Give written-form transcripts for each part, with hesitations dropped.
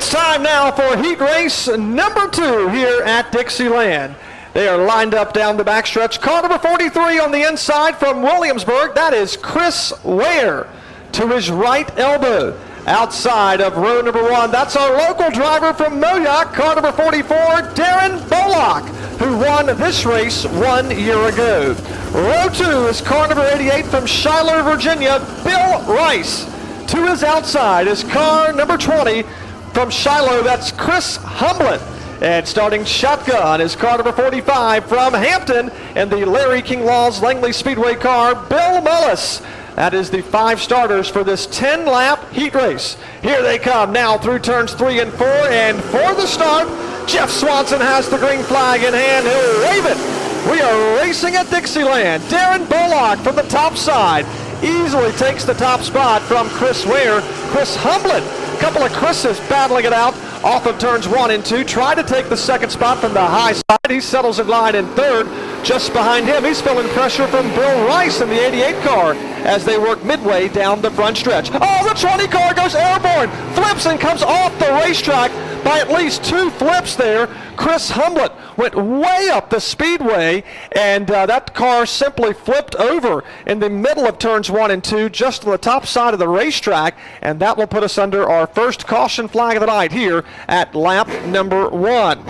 It's time now for heat race number 2 here at Dixieland. They are lined up down the backstretch. Car number 43 on the inside from Williamsburg. That is Chris Ware to his right elbow. Outside of row number 1, that's our local driver from Moyock, car number 44, Darren Bullock, who won this race 1 year ago. Row 2 is car number 88 from Shiloh, Virginia, Bill Rice. To his outside is car number 20 from Shiloh, that's Chris Humblett. And starting shotgun is car number 45 from Hampton in the Larry King Laws Langley Speedway car, Bill Mullis. That is the 5 starters for this 10-lap heat race. Here they come now through turns 3 and 4, and for the start, Jeff Swanson has the green flag in hand. He'll wave it. We are racing at Dixieland. Darren Bullock from the top side easily takes the top spot from Chris Ware. Chris Humblett, a couple of Chris's battling it out off of turns 1 and 2. Tried to take the second spot from the high side. He settles in line in third. Just behind him, he's feeling pressure from Bill Rice in the 88 car as they work midway down the front stretch. Oh, the 20 car goes airborne, flips and comes off the racetrack by at least 2 flips there. Chris Humblett went way up the speedway, and that car simply flipped over in the middle of turns 1 and 2, just on the top side of the racetrack, and that will put us under our first caution flag of the night here at lap number 1.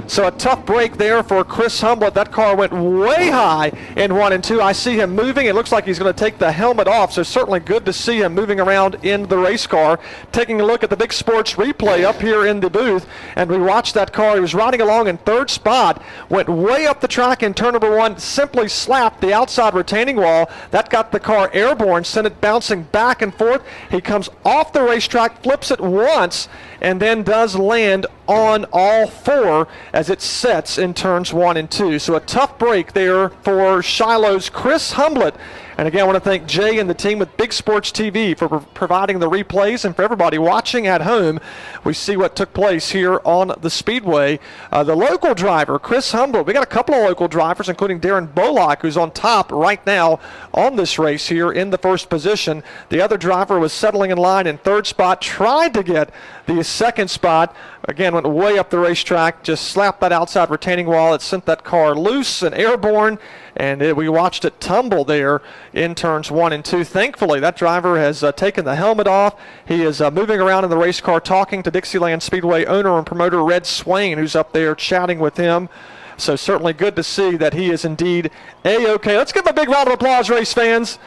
So a tough break there for Chris Humblett. That car went way high in 1 and 2. I see him moving. It looks like he's going to take the helmet off, so certainly good to see him moving around in the race car. Taking a look at the Big Sports replay up here in the booth, and we watched that car. He was riding along in third spot, went way up the track in turn number 1, simply slapped the outside retaining wall. That got the car airborne, sent it bouncing back and forth. He comes off the racetrack, flips it once, and then does land on all 4 as it sets in turns 1 and 2. So a tough break there for Shiloh's Chris Humblett. And again, I want to thank Jay and the team with Big Sports TV for providing the replays, and for everybody watching at home. We see what took place here on the Speedway. The local driver, Chris Humblett, we got a couple of local drivers, including Darren Bullock, who's on top right now on this race here in the first position. The other driver was settling in line in third spot, tried to get the second spot. Again, went way up the racetrack, just slapped that outside retaining wall. It sent that car loose and airborne, and we watched it tumble there in turns 1 and 2. Thankfully, that driver has taken the helmet off. He is moving around in the race car, talking to Dixieland Speedway owner and promoter Red Swain, who's up there chatting with him. So certainly good to see that he is indeed A-OK. Let's give him a big round of applause, race fans.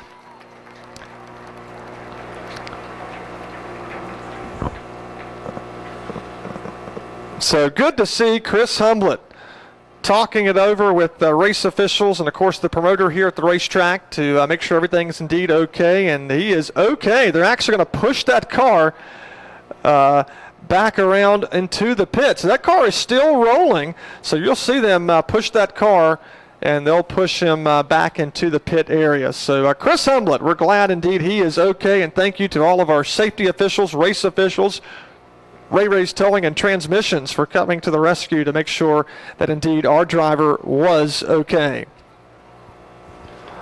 So good to see Chris Humblett talking it over with the race officials and, of course, the promoter here at the racetrack to make sure everything is indeed okay, and he is okay. They're actually going to push that car back around into the pits. That car is still rolling, so you'll see them push that car, and they'll push him back into the pit area. So Chris Humblett, we're glad indeed he is okay, and thank you to all of our safety officials, race officials, Ray's Towing and Transmissions for coming to the rescue to make sure that indeed our driver was okay.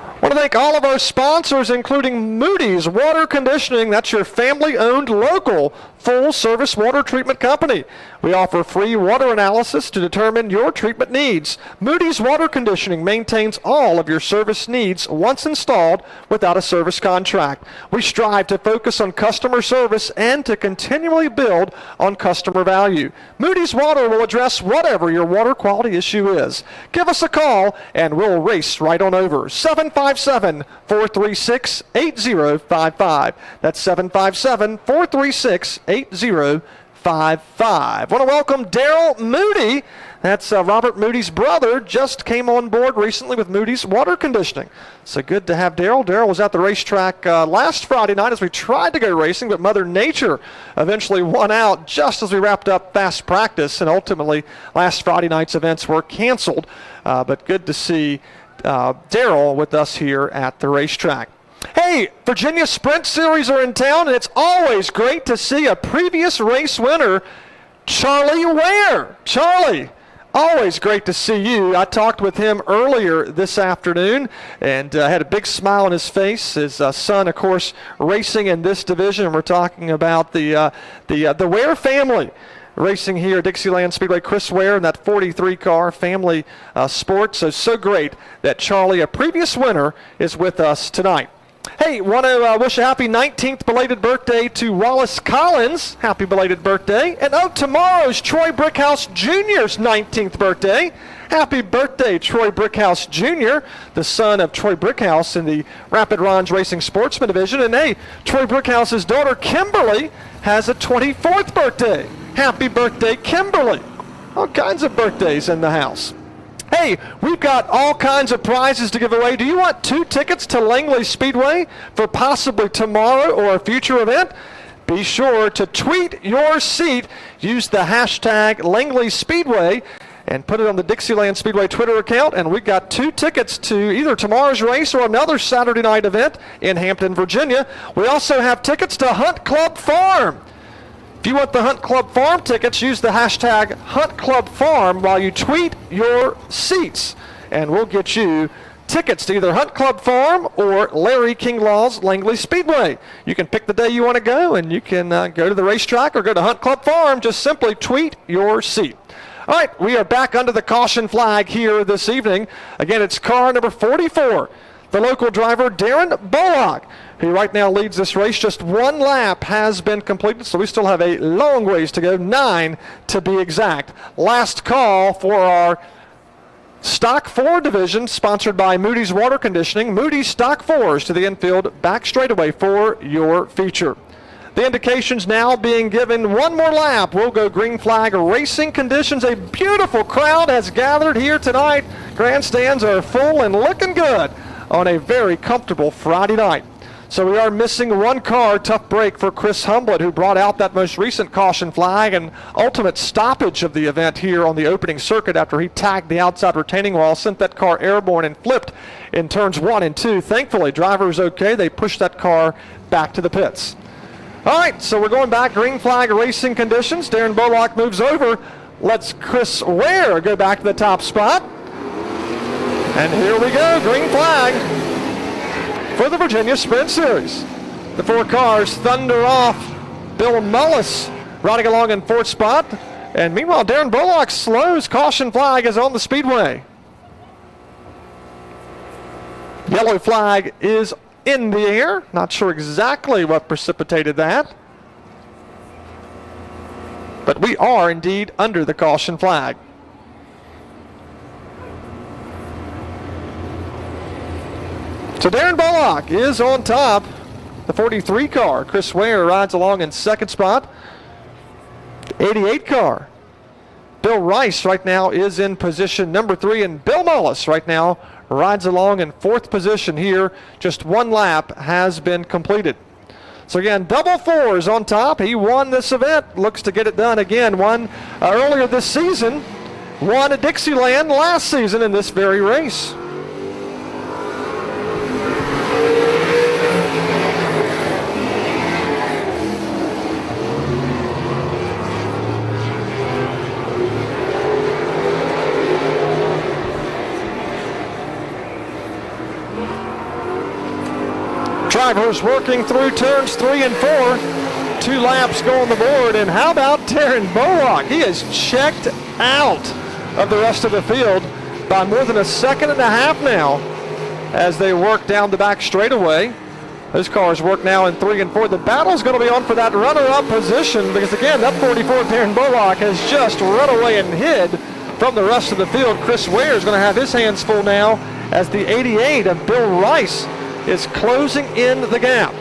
I want to thank all of our sponsors, including Moody's Water Conditioning. That's your family-owned, local, full-service water treatment company. We offer free water analysis to determine your treatment needs. Moody's Water Conditioning maintains all of your service needs once installed without a service contract. We strive to focus on customer service and to continually build on customer value. Moody's Water will address whatever your water quality issue is. Give us a call and we'll race right on over. 757-436-8055. That's 757-436-8055. Want to welcome Daryl Moody. That's Robert Moody's brother. Just came on board recently with Moody's Water Conditioning. So good to have Daryl. Daryl was at the racetrack last Friday night as we tried to go racing, but Mother Nature eventually won out just as we wrapped up fast practice, and ultimately last Friday night's events were canceled. But good to see Daryl with us here at the racetrack. Hey, Virginia Sprint Series are in town, and it's always great to see a previous race winner, Charlie Ware. Charlie, always great to see you. I talked with him earlier this afternoon and had a big smile on his face. His son, of course, racing in this division. We're talking about the Ware family. racing here at Dixieland Speedway. Chris Ware in that 43 car family sport. So great that Charlie, a previous winner, is with us tonight. Hey, want to wish a happy 19th belated birthday to Wallace Collins. Happy belated birthday. And tomorrow's Troy Brickhouse Jr.'s 19th birthday. Happy birthday, Troy Brickhouse Jr., the son of Troy Brickhouse in the Rapid Ronge Racing Sportsman Division. And hey, Troy Brickhouse's daughter, Kimberly, has a 24th birthday. Happy birthday, Kimberly. All kinds of birthdays in the house. Hey, we've got all kinds of prizes to give away. Do you want 2 tickets to Langley Speedway for possibly tomorrow or a future event? Be sure to tweet your seat. Use the hashtag Langley Speedway and put it on the Dixieland Speedway Twitter account. And we've got 2 tickets to either tomorrow's race or another Saturday night event in Hampton, Virginia. We also have tickets to Hunt Club Farm. If you want the Hunt Club Farm tickets, use the hashtag Hunt Club Farm while you tweet your seats, and we'll get you tickets to either Hunt Club Farm or Larry Kinglaw's Langley Speedway. You can pick the day you want to go, and you can go to the racetrack or go to Hunt Club Farm. Just simply tweet your seat. All right, we are back under the caution flag here this evening. Again, it's car number 44, the local driver Darren Bullock, who right now leads this race. Just 1 lap has been completed, so we still have a long ways to go, 9 to be exact. Last call for our Stock 4 division, sponsored by Moody's Water Conditioning. Moody's Stock 4s to the infield, back straightaway for your feature. The indications now being given. 1 more lap. We'll go green flag racing conditions. A beautiful crowd has gathered here tonight. Grandstands are full and looking good on a very comfortable Friday night. So we are missing 1 car. Tough break for Chris Humblett, who brought out that most recent caution flag and ultimate stoppage of the event here on the opening circuit after he tagged the outside retaining wall, sent that car airborne and flipped in turns 1 and 2. Thankfully, driver is okay. They pushed that car back to the pits. All right, so we're going back. Green flag racing conditions. Darren Bullock moves over. Lets Chris Ware go back to the top spot. And here we go, green flag for the Virginia Sprint Series. The 4 cars thunder off. Bill Mullis riding along in 4th spot. And meanwhile, Darren Bullock slows. Caution flag is on the speedway. Yellow flag is in the air. Not sure exactly what precipitated that, but we are indeed under the caution flag. So Darren Bullock is on top. The 43 car, Chris Ware, rides along in 2nd spot. The 88 car, Bill Rice, right now is in position number 3, and Bill Mullis right now rides along in 4th position here. Just 1 lap has been completed. So again, double 4s on top. He won this event, looks to get it done again. Won earlier this season, won at Dixieland last season in this very race. Drivers working through turns 3 and 4. 2 laps go on the board. And how about Darren Bullock? He is checked out of the rest of the field by more than 1.5 seconds now as they work down the back straightaway. Those cars work now in 3 and 4. The battle's going to be on for that runner-up position because, again, that 44 Darren Bullock has just run away and hid from the rest of the field. Chris Ware is going to have his hands full now as the 88 of Bill Rice is closing in the gap.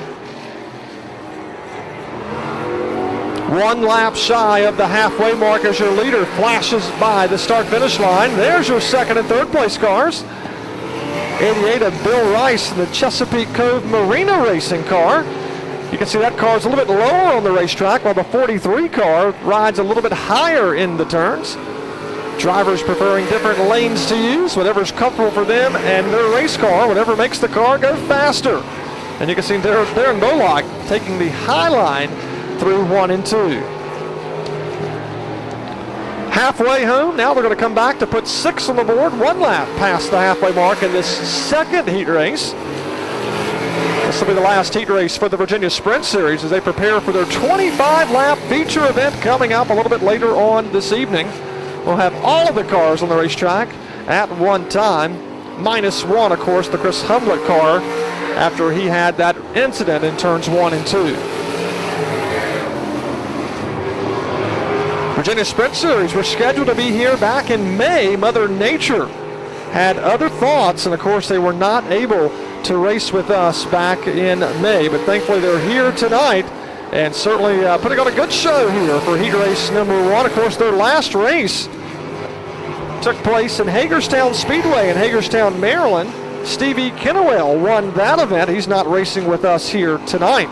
1 lap shy of the halfway mark as your leader flashes by the start-finish line. There's your 2nd and 3rd place cars. 88 of Bill Rice in the Chesapeake Cove Marina racing car. You can see that car is a little bit lower on the racetrack while the 43 car rides a little bit higher in the turns. Drivers preferring different lanes to use, whatever's comfortable for them and their race car, whatever makes the car go faster. And you can see Darren Bullock taking the high line through 1 and 2. Halfway home, now we're going to come back to put 6 on the board, 1 lap past the halfway mark in this 2nd heat race. The This will be the last heat race for the Virginia Sprint Series as they prepare for their 25-lap feature event coming up a little bit later on this evening. We'll have all of the cars on the racetrack at one time, minus one, of course, the Chris Humblett car after he had that incident in turns 1 and 2. Virginia Sprint Series were scheduled to be here back in May. Mother Nature had other thoughts, and of course they were not able to race with us back in May, but thankfully they're here tonight and certainly putting on a good show here for heat race number 1. Of course, their last race took place in Hagerstown Speedway in Hagerstown, Maryland. Stevie Kennewell won that event. He's not racing with us here tonight.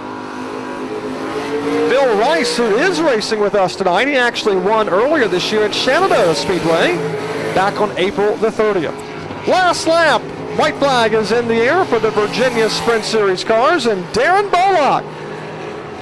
Bill Rice, who is racing with us tonight, he actually won earlier this year at Shenandoah Speedway back on April the 30th. Last lap, white flag is in the air for the Virginia Sprint Series cars, and Darren Bullock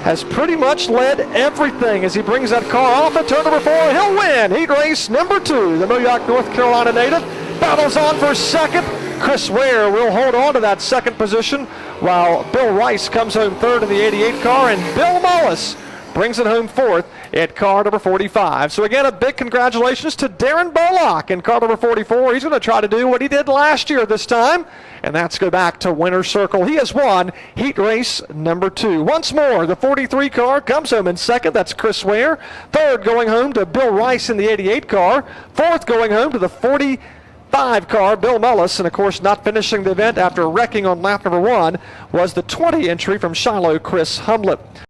has pretty much led everything as he brings that car off at turn number 4. He'll win heat race number 2. The New York, North Carolina native battles on for second. Chris Ware will hold on to that second position while Bill Rice comes home third in the 88 car, and Bill Mullis brings it home fourth at car number 45. So again, a big congratulations to Darren Bullock in car number 44. He's going to try to do what he did last year this time, and that's go back to winner's circle. He has won heat race number 2. Once more, the 43 car comes home in second. That's Chris Ware. Third going home to Bill Rice in the 88 car. Fourth going home to the 45 car, Bill Mullis. And of course, not finishing the event after wrecking on lap number 1 was the 20 entry from Shiloh, Chris Humblett.